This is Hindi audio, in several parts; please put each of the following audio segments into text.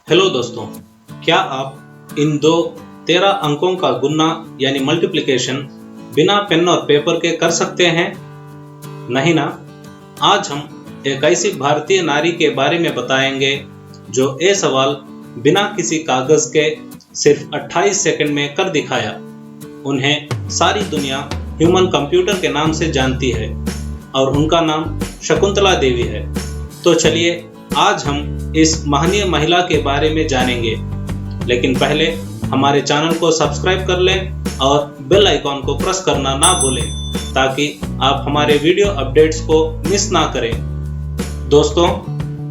हेलो दोस्तों, क्या आप इन दो 13 अंकों का गुन्ना यानी मल्टीप्लिकेशन बिना पेन और पेपर के कर सकते हैं? नहीं ना। आज हम एक ऐसी भारतीय नारी के बारे में बताएंगे जो ये सवाल बिना किसी कागज के सिर्फ 28 सेकंड में कर दिखाया। उन्हें सारी दुनिया ह्यूमन कंप्यूटर के नाम से जानती है और उनका नाम शकुंतला देवी है। तो चलिए आज हम इस महनीय महिला के बारे में जानेंगे, लेकिन पहले हमारे चैनल को सब्सक्राइब कर लें और बेल आइकॉन को प्रेस करना ना भूलें ताकि आप हमारे वीडियो अपडेट्स को मिस ना करें। दोस्तों,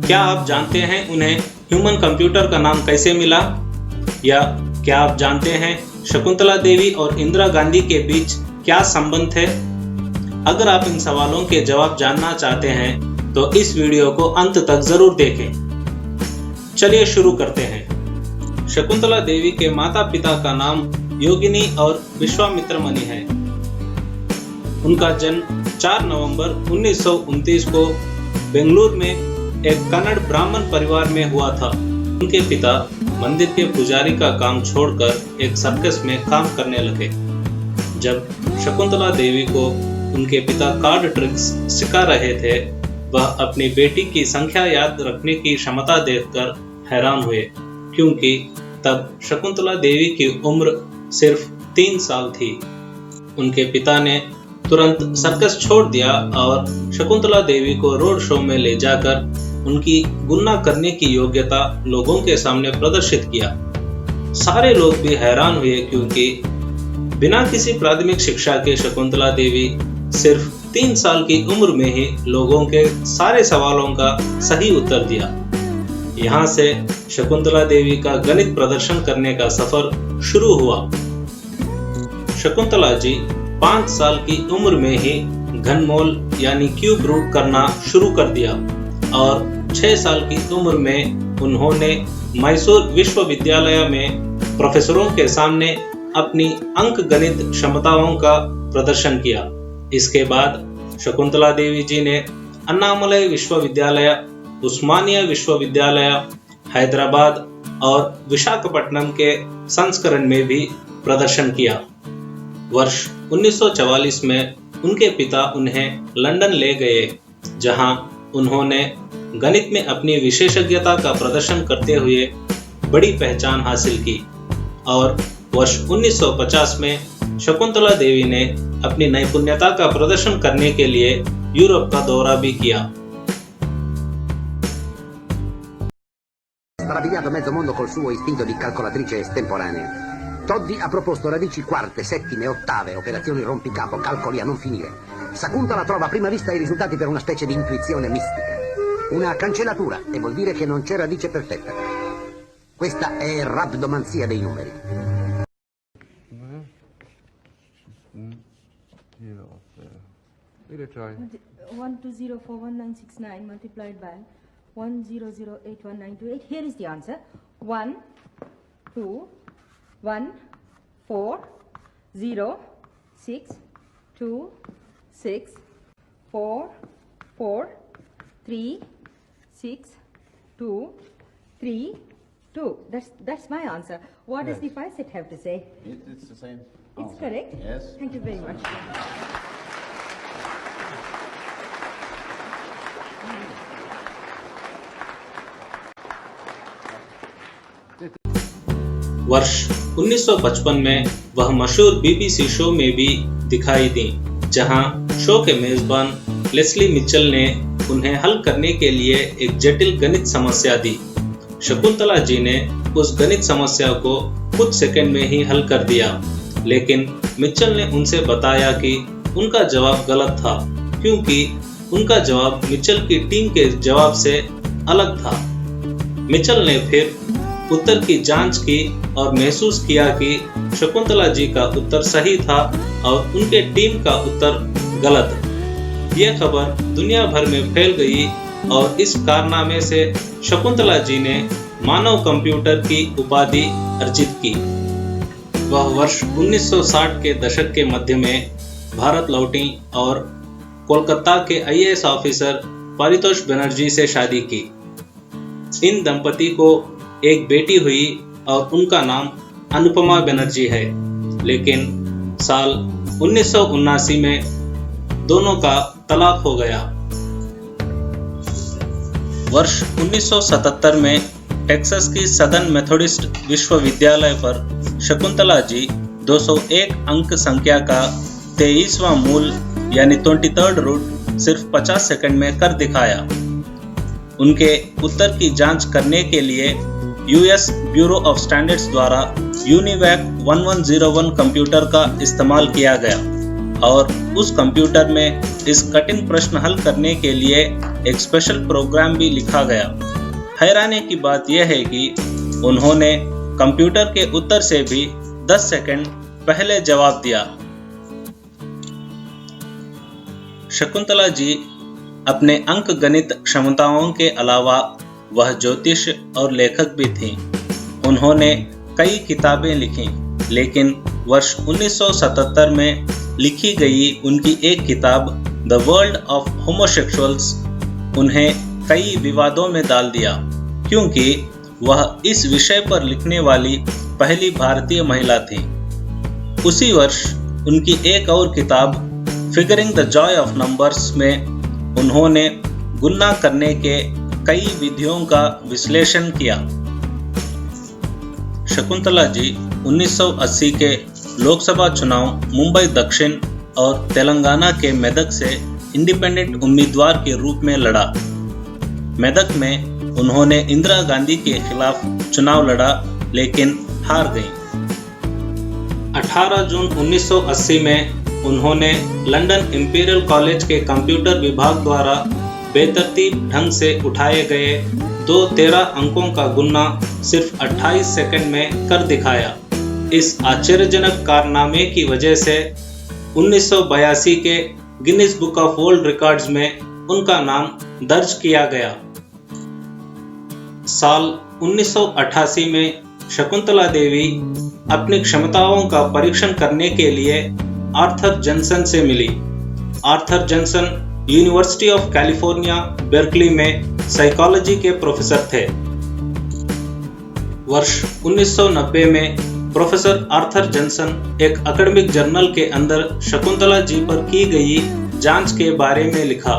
क्या आप जानते हैं उन्हें ह्यूमन कंप्यूटर का नाम कैसे मिला? या क्या आप जानते हैं शकुंतला देवी और इंदिरा गांधी के बीच क्या संबंध है? अगर आप इन सवालों के जवाब जानना चाहते हैं तो इस वीडियो को अंत तक जरूर देखें। चलिए शुरू करते हैं। शकुंतला देवी के माता पिता का नाम योगिनी और विश्वामित्र मणि है। उनका जन्म 4 नवंबर 1929 को बेंगलुरु में एक कन्नड़ ब्राह्मण परिवार में हुआ था। उनके पिता मंदिर के पुजारी का काम छोड़कर एक सर्कस में काम करने लगे। जब शकुंतला देवी को उनके पिता कार्ड ट्रिक्स सिखा रहे थे, वह अपनी बेटी की संख्या याद रखने की क्षमता देखकर हैरान हुए, क्योंकि तब शकुंतला देवी की उम्र सिर्फ 3 साल थी। उनके पिता ने तुरंत सर्कस छोड़ दिया और शकुंतला देवी को रोड शो में ले जाकर उनकी गुन्ना करने की योग्यता लोगों के सामने प्रदर्शित किया। सारे लोग भी हैरान हुए, क्योंकि बिना किसी प्राथमिक शिक्षा के शकुंतला देवी सिर्फ 3 साल की उम्र में ही लोगों के सारे सवालों का सही उत्तर दिया। यहाँ से शकुंतला देवी का गणित प्रदर्शन करने का सफर शुरू हुआ। शकुंतला जी 5 साल की उम्र में ही घनमूल यानी क्यूब रूट करना शुरू कर दिया और 6 साल की उम्र में उन्होंने मैसूर विश्वविद्यालय में प्रोफेसरों के सामने अपनी अंक गणित क्षमताओं का प्रदर्शन किया। इसके बाद शकुंतला देवी जी ने अन्नामलई विश्वविद्यालय, उस्मानिया विश्वविद्यालय, हैदराबाद और विशाखापट्टनम के संस्करण में भी प्रदर्शन किया। वर्ष 1944 में उनके पिता उन्हें लंदन ले गए, जहां उन्होंने गणित में अपनी विशेषज्ञता का प्रदर्शन करते हुए बड़ी पहचान हासिल की और वर्ष 1950 में शकुंतला देवी ने अपनी नैपुण्यता का प्रदर्शन करने के लिए यूरोप का दौरा भी किया। Strabiliato mezzo mondo col suo istinto di calcolatrice estemporanea. Toddy ha proposto radici quarte, settime, ottave, operazioni rompicapo, calcoli a non finire. Sakuntala trova a prima vista i risultati per una specie di intuizione mistica. Una cancellatura, e vuol dire che non c'è radice perfetta. Questa è rabdomanzia dei numeri. 12041969 multiplied by 1008198. Here is the answer. 1 2 1 4 0 6 2 6 4 4 3 6 2 3 2. That's my answer. What does the pie set have to say? It's the same. It's answer. correct. Yes. Thank you very much. वर्ष 1955 में वह मशहूर बीबीसी शो में भी दिखाई दी, जहां शो के मेजबान लेस्ली मिचेल ने उन्हें हल करने के लिए एक जटिल गणित समस्या दी। शकुंतला जी ने उस गणित समस्या को कुछ सेकंड में ही हल कर दिया, लेकिन मिचेल ने उनसे बताया कि उनका जवाब गलत था, क्योंकि उनका जवाब मिचेल की टीम के जवाब से अलग था। मिचेल ने फिर उत्तर की जांच की और महसूस किया कि शकुंतला जी का उत्तर सही था और उनके टीम का उत्तर गलत। यह खबर दुनिया भर में फैल गई और इस कारनामे से शकुंतला जी ने मानव कंप्यूटर की उपाधि अर्जित की। वह वर्ष 1960 के दशक के मध्य में भारत लौटी और कोलकाता के IAS ऑफिसर पारितोष बनर्जी से शादी की। इन दंपति को एक बेटी हुई और उनका नाम अनुपमा बनर्जी है, लेकिन साल 1979 में दोनों का तलाक हो गया। वर्ष 1977 में टेक्सास की सदर्न मेथोडिस्ट विश्वविद्यालय पर शकुंतला जी 201 अंक संख्या का 23वां मूल यानी 23rd रूट सिर्फ 50 सेकंड में कर दिखाया। उनके उत्तर की जांच करने के लिए यूएस ब्यूरो ऑफ स्टैंडर्ड्स द्वारा यूनिवैक 1101 कंप्यूटर का इस्तेमाल किया गया और उस कंप्यूटर में इस कठिन प्रश्न हल करने के लिए एक स्पेशल प्रोग्राम भी लिखा गया। हैरानी की बात यह है कि उन्होंने कंप्यूटर के उत्तर से भी 10 सेकंड पहले जवाब दिया। शकुंतला जी अपने अंक गणित क्षमताओं के अलावा वह ज्योतिष और लेखक भी थीं। उन्होंने कई किताबें लिखी, लेकिन वर्ष 1977 में लिखी गई उनकी एक किताब द वर्ल्ड ऑफ होमोसेक्सुअल्स उन्हें कई विवादों में डाल दिया, क्योंकि वह इस विषय पर लिखने वाली पहली भारतीय महिला थी। उसी वर्ष उनकी एक और किताब figuring the Joy of numbers में उन्होंने गुणा करने के कई विधियों का विश्लेषण किया। शकुंतला जी 1980 के लोकसभा चुनाव मुंबई दक्षिण और तेलंगाना के मेदक से इंडिपेंडेंट उम्मीदवार के रूप में लड़ा। मेदक में उन्होंने इंदिरा गांधी के खिलाफ चुनाव लड़ा, लेकिन हार गईं। 18 जून 1980 में उन्होंने लंदन इंपीरियल कॉलेज के कंप्यूटर विभाग द्वारा बेतरतीब ढंग से उठाए गए 2 13 अंकों का गुणा सिर्फ 28 सेकंड में कर दिखाया। इस आश्चर्यजनक कारनामे की वजह से 1982 के Guinness book of world records में उनका नाम दर्ज किया गया। साल 1988 में शकुंतला देवी अपनी क्षमताओं का परीक्षण करने के लिए आर्थर जॉनसन से मिली। Arthur Johnson university of California Berkeley में साइकोलॉजी के प्रोफेसर थे। वर्ष 1990 में प्रोफेसर आर्थर जॉनसन एक एकेडमिक जर्नल के अंदर शकुंतला जी पर की गई जांच के बारे में लिखा।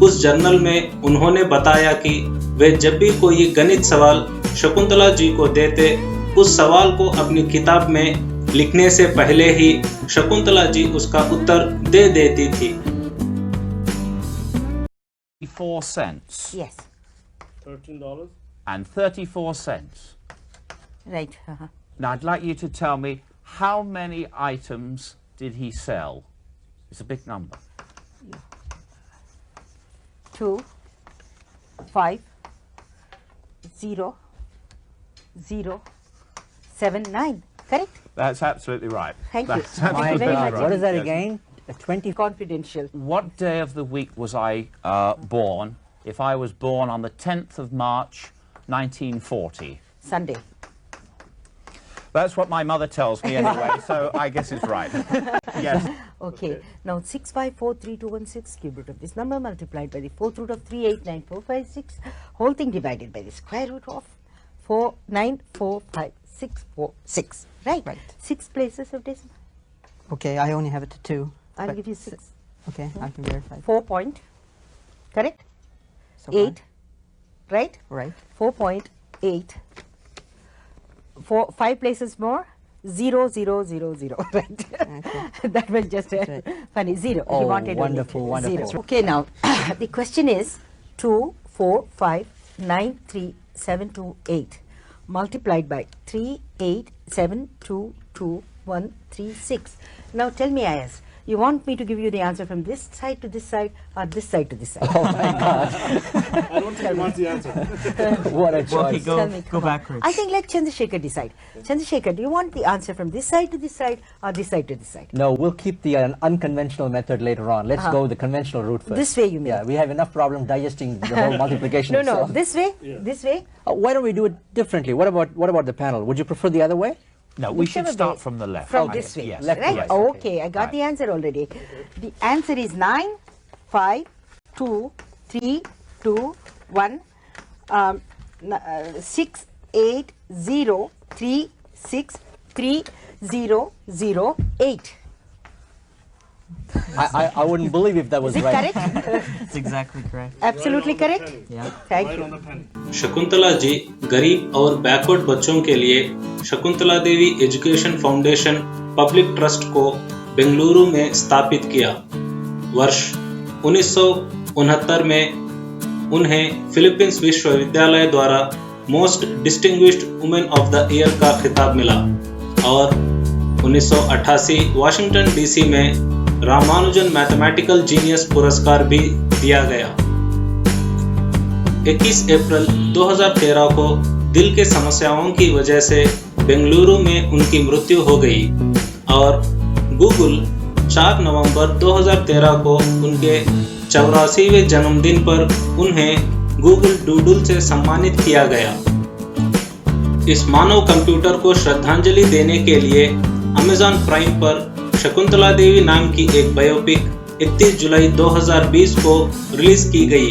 उस जर्नल में उन्होंने बताया कि वे जब भी कोई गणित सवाल शकुंतला जी को देते, उस सवाल को अपनी किताब में लिखने से पहले ही शकुंतला जी उसका उत्तर दे देती थी। 4 cents. Yes. $13. And 34 cents. Right. Now I'd like you to tell me how many items did he sell? It's a big number. 2, 5, 0, 0, 7, 9. Correct? That's absolutely right. Thank you. That's Thank you absolutely very right. much. What is that Yes. again? 20. Confidential. What day of the week was I born? If I was born on the 10th of March, 1940. Sunday. That's what my mother tells me anyway, so I guess it's right. Yes. Okay. Now 6543216 cube root of this number multiplied by the 4th root of 389456, whole thing divided by the square root of 4945646. Right. 6 places of decimal. Okay, I only have it to 2. I'll but give you 6. Okay, I can verify. 4 point. Correct? So far. 8. Right? Right. 4.8. 5 places more. 0, 0, 0, 0. Right? Okay. That was just right. funny. 0. Oh, He wanted only wonderful, wonderful. 0. Okay, now the question is 2, 4, 5, 9, 3, 7, 2, 8 multiplied by 3, 8, 7, 2, 2, 1, 3, 6. Now tell me, Ayaz, you want me to give you the answer from this side to this side or this side to this side? Oh my God. I don't think he wants the answer. What a choice. Tell me, come on. I think let Chandrasekhar decide. Chandrasekhar, do you want the answer from this side to this side or this side to this side? No, we'll keep the unconventional method later on. Let's go the conventional route first. This way you mean? Yeah, we have enough problem digesting the whole multiplication No, itself. this way? Yeah. This way? Why don't we do it differently? What about the panel? Would you prefer the other way? No, we should Whichever start way. from the left. From Okay. this way, Yes. Left to right? right. Okay, I got Right. the answer already. The answer is 9, 5, 2, 3, 2, 1, 6, 8036308. I wouldn't believe if that was Is it right. correct? It's exactly correct. Absolutely correct? Yeah. Thank Right you. on the penny. Shakuntala ji गरीब और बैकवर्ड बच्चों के लिए Shakuntala Devi education foundation public trust को बेंगलुरु में स्थापित किया। वर्ष 1969 में उन्हें फिलीपींस विश्वविद्यालय द्वारा most distinguished women of the year का खिताब मिला और 1988 वाशिंगटन डीसी में रामानुजन मैथमेटिकल जीनियस पुरस्कार भी दिया गया। 21 अप्रैल 2013 को दिल के समस्याओं की वजह से बेंगलुरु में उनकी मृत्यु हो गई और गूगल 4 नवंबर 2013 को उनके 84वें जन्मदिन पर उन्हें गूगल डूडल से सम्मानित किया गया। इस मानव कंप्यूटर को श्रद्धांजलि देने के लिए अमेज़न प्राइम पर शकुंतला देवी नाम की एक बायोपिक 31 जुलाई 2020 को रिलीज की गई।